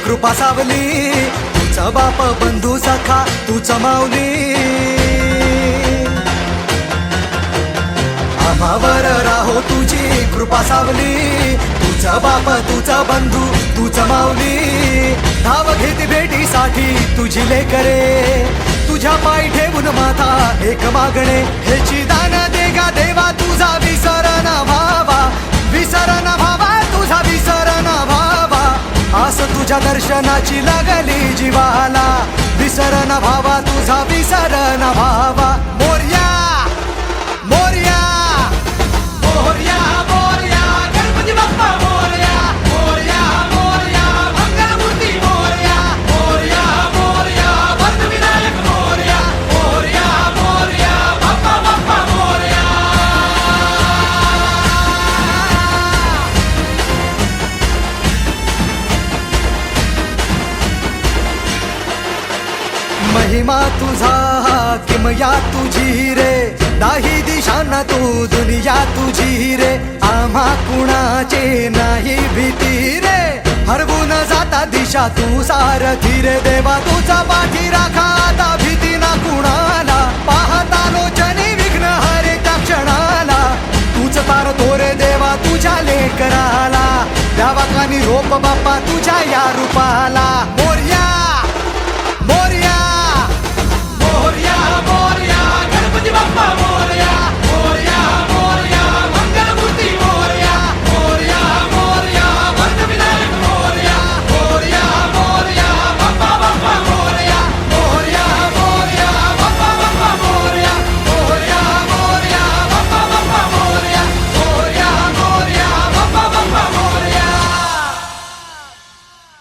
कृपा सावली, तुझा बाप बंधू सखा तूच माऊली. आम्हावर राहो तुझी कृपा सावली, तुझा बाप तुझा बंधू तूच माऊली. धाव घेती भेटीसाठी तुझी लेकरे, तुझ्या पायी ठेवून माथा एक मागणे. हेची दान देगा देवा तुझा विसर न भावा, विसर न भावा तुझा विसर न भावा. आस तुझ्या दर्शनाची लागली जीवाला, विसर न भावा तुझा विसर न भावा. मोरया मोरया मोरया मोरया गणपती बाप्पा मोरया, मोरया मोरया मंगलमूर्ती मोरया, मोरया मोरया विनायक मोरया, मोरया मोरया बाप्पा बाप्पा मोरया. महिमा तुझा किमया तुझी रे, दाही दिशांना तू दुनिया तुझी रे. आम्हा कुणाचे नाही भीती रे, हरवून जाता दिशा तू सारथी रे. देवा तुझा पाठी राखा आता भीती ना कुणाला, पाहता लोचनी विघ्न हरे त्या क्षणाला. तूच तारतो रे देवा तुझ्या लेकराला, द्यावा का निरोप बाप्पा तुझ्या या रूपाला. मोरया